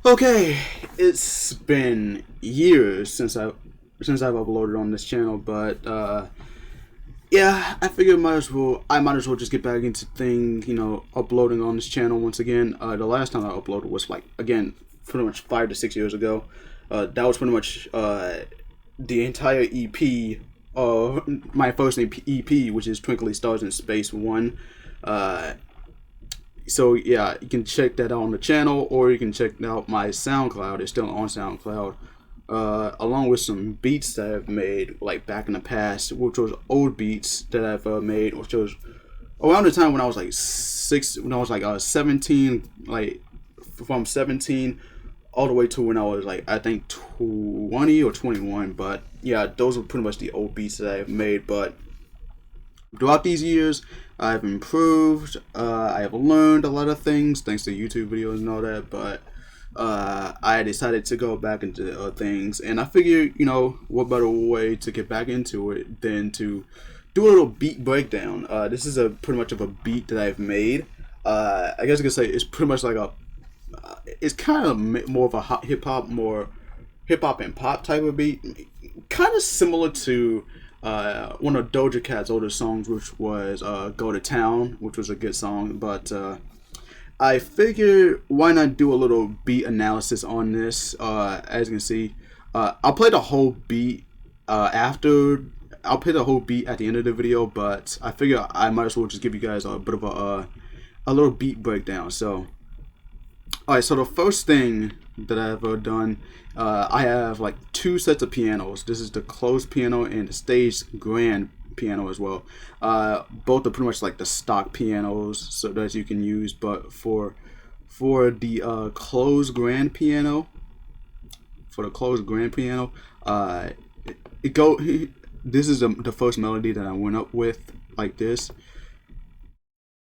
Okay, it's been years since I've uploaded on this channel, but yeah, I figured I might as well just get back into uploading on this channel once again. The last time I uploaded was like again pretty much 5 to 6 years ago. That was pretty much the entire EP of my first EP, which is Twinkly Stars in Space One. Uh, so yeah, you can check that out on the channel, or you can check out my SoundCloud. It's still on SoundCloud, along with some beats that I've made like back in the past, which was old beats that I've made, which was around the time when I was like 17, like from 17 all the way to when I was like I think 20 or 21. But yeah, those are pretty much the old beats that I've made. But throughout these years, I've improved. I have learned a lot of things thanks to YouTube videos and all that. But I decided to go back into things, and I figured, what better way to get back into it than to do a little beat breakdown. This is a pretty much of a beat that I've made. I guess you could say it's pretty much like it's kind of more of a hip hop and pop type of beat, kind of similar to one of Doja Cat's older songs, which was "Go to Town," which was a good song. But I figured why not do a little beat analysis on this. As you can see, I'll play the whole beat after. I'll play the whole beat at the end of the video, but I figure I might as well just give you guys a bit of a little beat breakdown. So. Alright, so the first thing that I've done, I have like two sets of pianos. This is the closed piano and the staged grand piano as well. Both are pretty much like the stock pianos so that you can use, but for the closed grand piano, it go. This is the first melody that I went up with like this.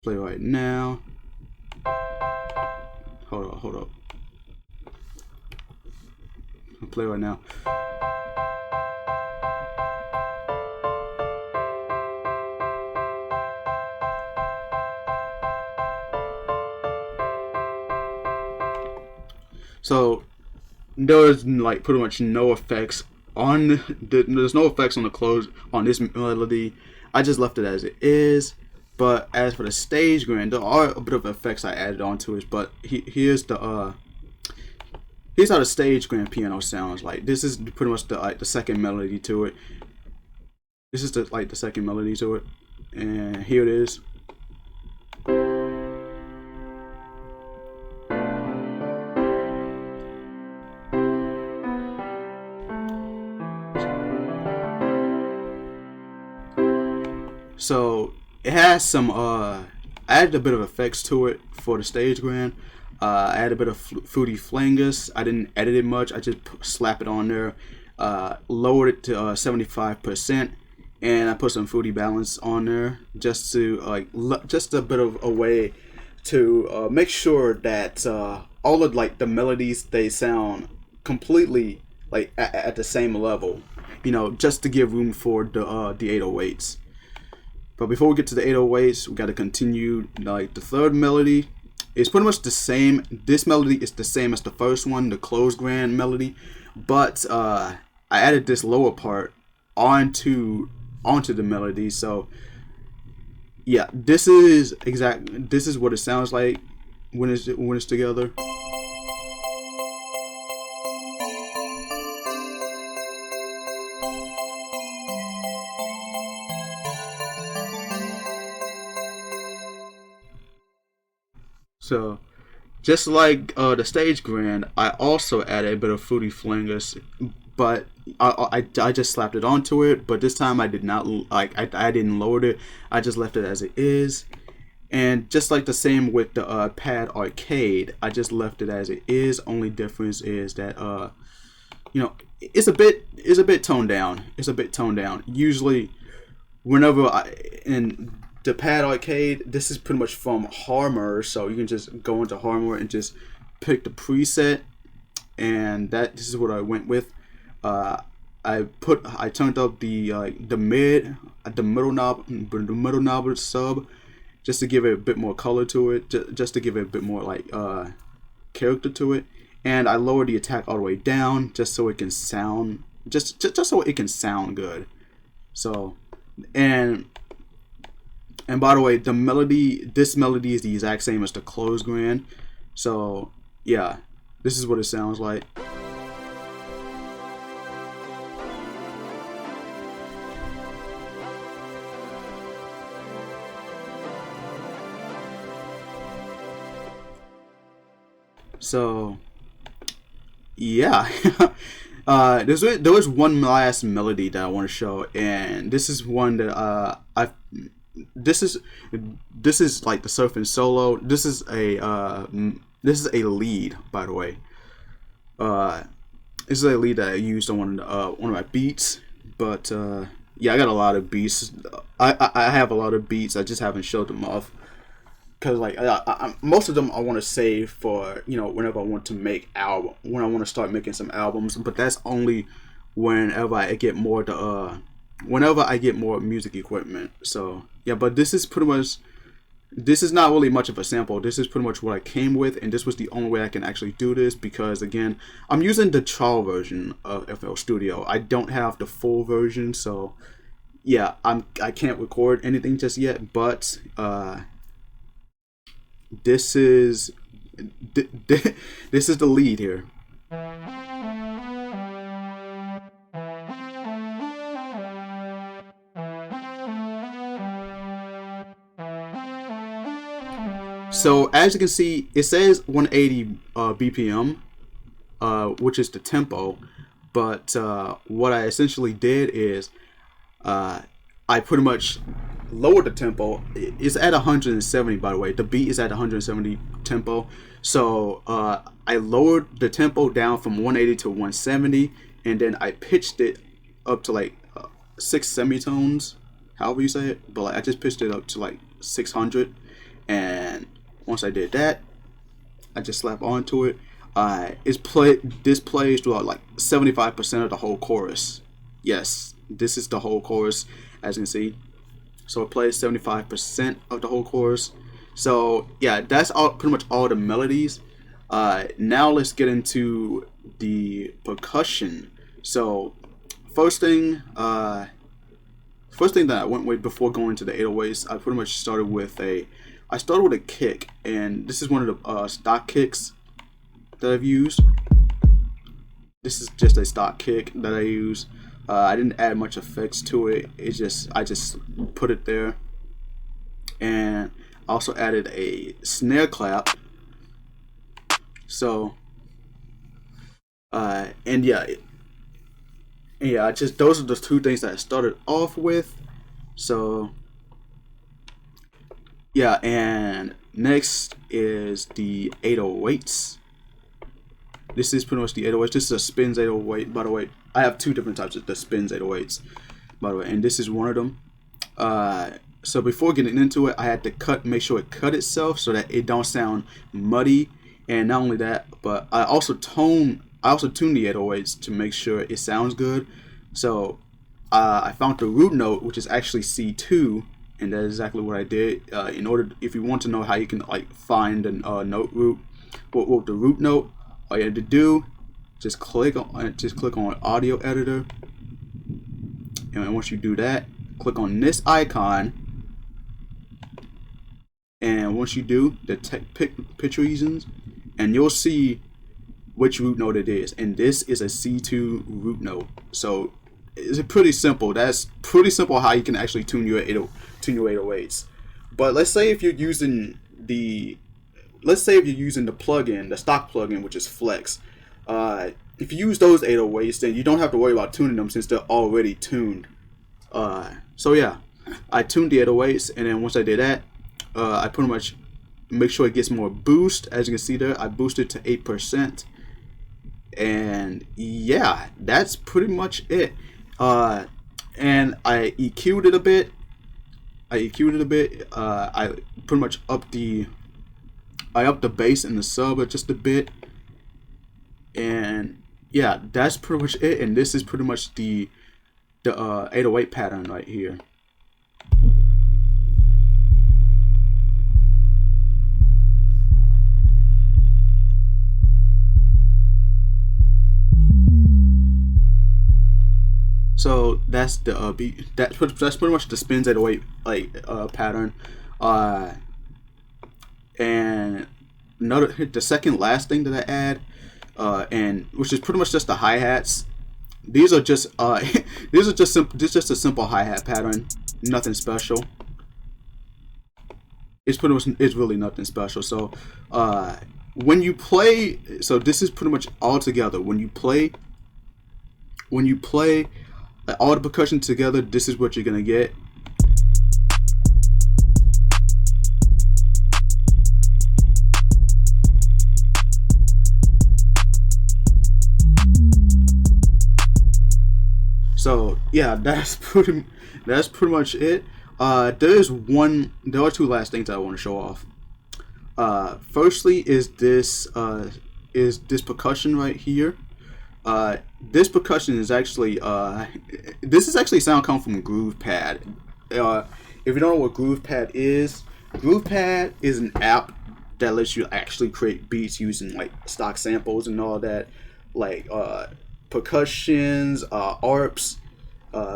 Play right now. Hold up. I'll play right now. So there's like pretty much no effects there's no effects on the close on this melody. I just left it as it is. But as for the stage grand, there are a bit of effects I added onto it. But here's how the stage grand piano sounds like. This is pretty much the second melody to it. This is the second melody to it, and here it is. So it has some I added a bit of effects to it for the stage grand. I added a bit of Fruity Flangus. I didn't edit it much. I just slap it on there. Lowered it to 75%, and I put some Fruity Balance on there just to just a bit of a way to make sure that all of like the melodies, they sound completely like at the same level. Just to give room for the 808s. But before we get to the 808s, we got to continue. Like the third melody is pretty much the same. This melody is the same as the first one, the closed grand melody, but I added this lower part onto the melody. So yeah, this is what it sounds like when it's together. So, just like the stage grand, I also added a bit of Fruity Flangus, but I just slapped it onto it. But this time I did not I didn't lower it. I just left it as it is, and just like the same with the Pad Arcade, I just left it as it is. Only difference is that it's a bit toned down. It's a bit toned down. Usually, whenever in the Pad Arcade, this is pretty much from Harmor, so you can just go into Harmor and just pick the preset, and this is what I went with. I turned up the middle knob of the sub, just to give it a bit more color to it, just to give it a bit more character to it, and I lowered the attack all the way down just so it can sound just so it can sound good. So, and by the way, this melody is the exact same as the close grand. So yeah, this is what it sounds like. So yeah. There was one last melody that I want to show, and this is one that this is like the surfing solo. This is a lead, by the way. This is a lead that I used on one of my beats, but yeah, I got a lot of beats. I have a lot of beats. I just haven't showed them off because like most of them I want to save for whenever I want to make when I want to start making some albums. But that's only whenever I get more music equipment. So yeah, but this is not really much of a sample. This is pretty much what I came with, and this was the only way I can actually do this because again, I'm using the trial version of FL Studio. I don't have the full version, so yeah, I can't record anything just yet. But this is this is the lead here. So as you can see, it says 180 BPM, which is the tempo. But what I essentially did is I pretty much lowered the tempo. It's at 170, by the way. The beat is at 170 tempo. So I lowered the tempo down from 180 to 170, and then I pitched it up to like 6 semitones, however you say it. But like, I just pitched it up to like 600, and once I did that, I just slapped onto it. This plays throughout like 75% of the whole chorus. Yes, this is the whole chorus, as you can see. So it plays 75% of the whole chorus. So yeah, that's pretty much all the melodies. Now let's get into the percussion. So first thing that I went with before going to the 808s, I pretty much started with a kick, and this is one of the stock kicks that I've used. This is just a stock kick that I use. I didn't add much effects to it. I just put it there, and also added a snare clap. So, and yeah, those are the two things that I started off with. So, yeah, and next is the 808s. This is pretty much the 808s. This is a Spins 808, by the way. I have two different types of the Spins 808s, by the way, and this is one of them. So before getting into it, I had to make sure it cut itself so that it don't sound muddy. And not only that, but I also tuned the 808s to make sure it sounds good. So I found the root note, which is actually C2, and that is exactly what I did. If you want to know how you can like find a note root, with the root note, all you have to do, just click on audio editor, and once you do that, click on this icon, and once you do, pick picture reasons, and you'll see which root note it is, and this is a C2 root note. So it's pretty simple. That's pretty simple how you can actually tune your 808s. But let's say if you're using the plugin, the stock plugin, which is Flex. If you use those 808s, then you don't have to worry about tuning them since they're already tuned. So yeah, I tuned the 808s, and then once I did that, I pretty much make sure it gets more boost. As you can see there, I boosted to 8%, and yeah, that's pretty much it. And I EQ'd it a bit. I pretty much upped the bass and the sub just a bit, and yeah, that's pretty much it. And this is pretty much the 808 pattern right here. So that's the beat. That's pretty much the spins 808 pattern. Uh, and another the second last thing that I add, and which is pretty much just the hi hats. These are just these are just simple. This is just a simple hi hat pattern. Nothing special. It's pretty much it's really nothing special. So when you play, so this is pretty much all together. When you play all the percussion together, this is what you're gonna get. So yeah, that's pretty much it. There are two last things I want to show off. Firstly is this percussion right here. This percussion is actually this is actually sound come from GroovePad. If you don't know what GroovePad is an app that lets you actually create beats using like stock samples and all that, like percussions, arps,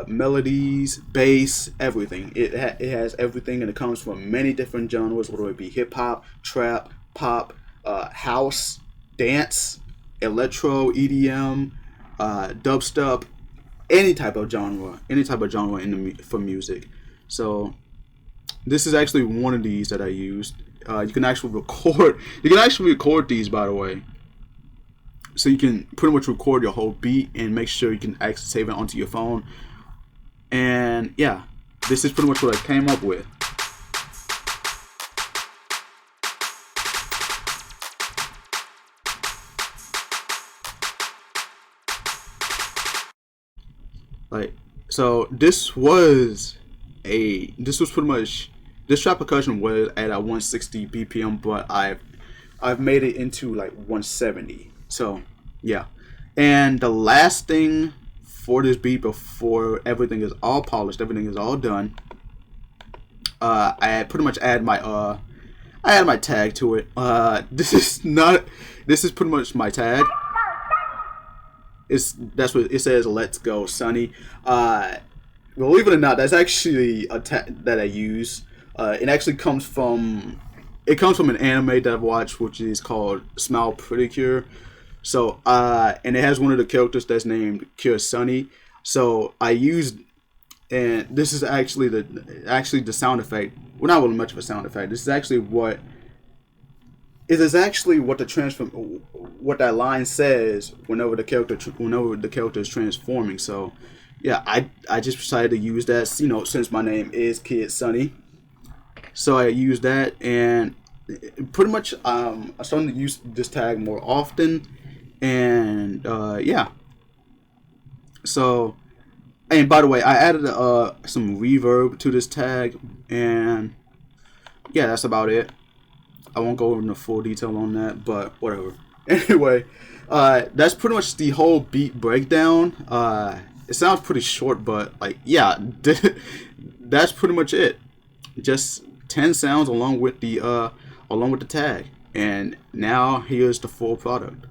melodies, bass, everything. It has everything, and it comes from many different genres, whether it be hip hop, trap, pop, house, dance, electro, EDM, dubstep, any type of genre for music. So this is actually one of these that I used. You can actually record these, by the way. So you can pretty much record your whole beat and make sure you can actually save it onto your phone. And yeah, this is pretty much what I came up with. Like, so this trap percussion was at 160 BPM, but I've made it into like 170. So yeah, and the last thing for this beat before everything is all polished, everything is all done, I pretty much add my tag to it. This is pretty much my tag. That's what it says. Let's go, Sonny. Believe it or not, that's actually a tag that I use. It actually comes from an anime that I've watched, which is called Smile Pretty Cure. So and it has one of the characters that's named Cure Sonny. So I used, and this is actually the sound effect. Well, not really much of a sound effect. This is actually what what that line says whenever the character is transforming. So yeah, I just decided to use that, since my name is Kid Sonny. So I used that, and pretty much I'm starting to use this tag more often. And yeah, so, and by the way, I added some reverb to this tag, and yeah, that's about it. I won't go into full detail on that, but whatever. Anyway, that's pretty much the whole beat breakdown. It sounds pretty short, but like, yeah, that's pretty much it. Just 10 sounds along with the tag, and now here's the full product.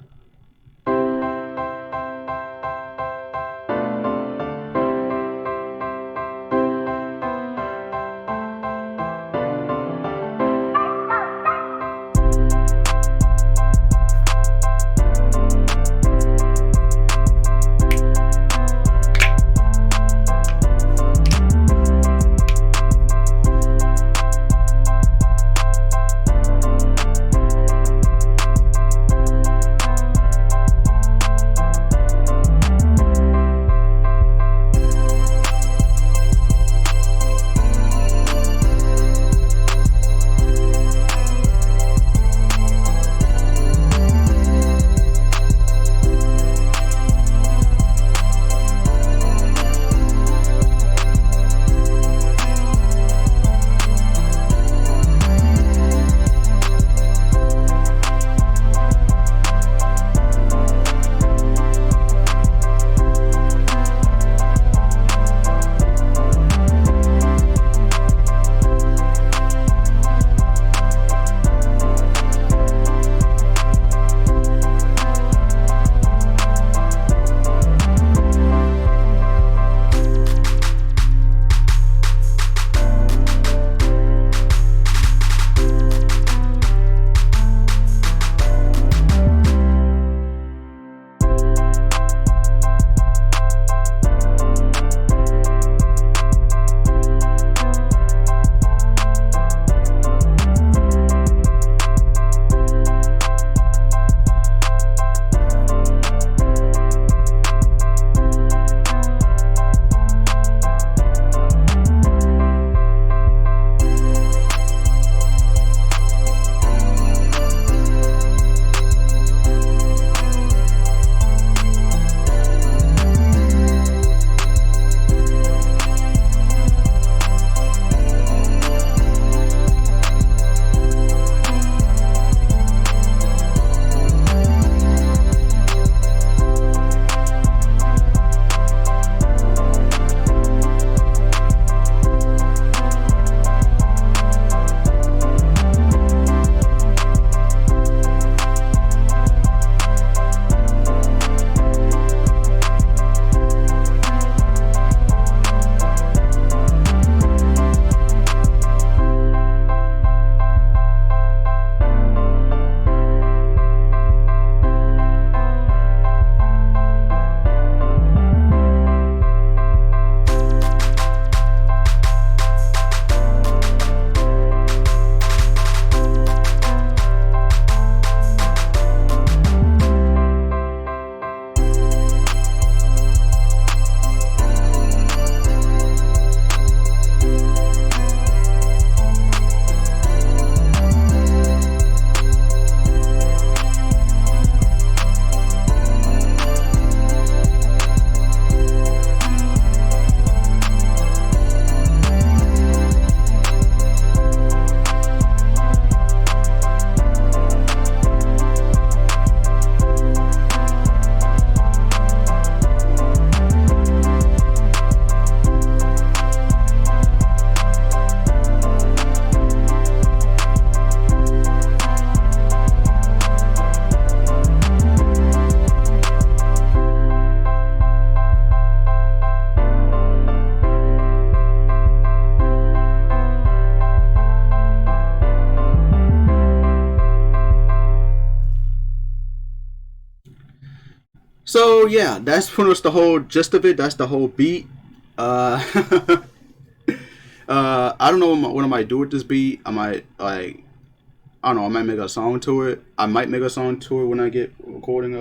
So yeah, that's pretty much the whole gist of it. That's the whole beat. Uh, I don't know what I might do with this beat. I might like I don't know. I might make a song to it. I might make a song to it when I get recording.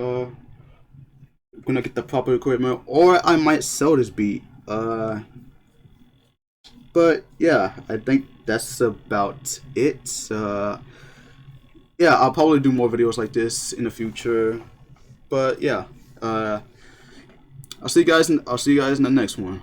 When I get the proper equipment, or I might sell this beat. But yeah, I think that's about it. Yeah, I'll probably do more videos like this in the future. But yeah, uh, I'll see you guys. I'll see you guys in the next one.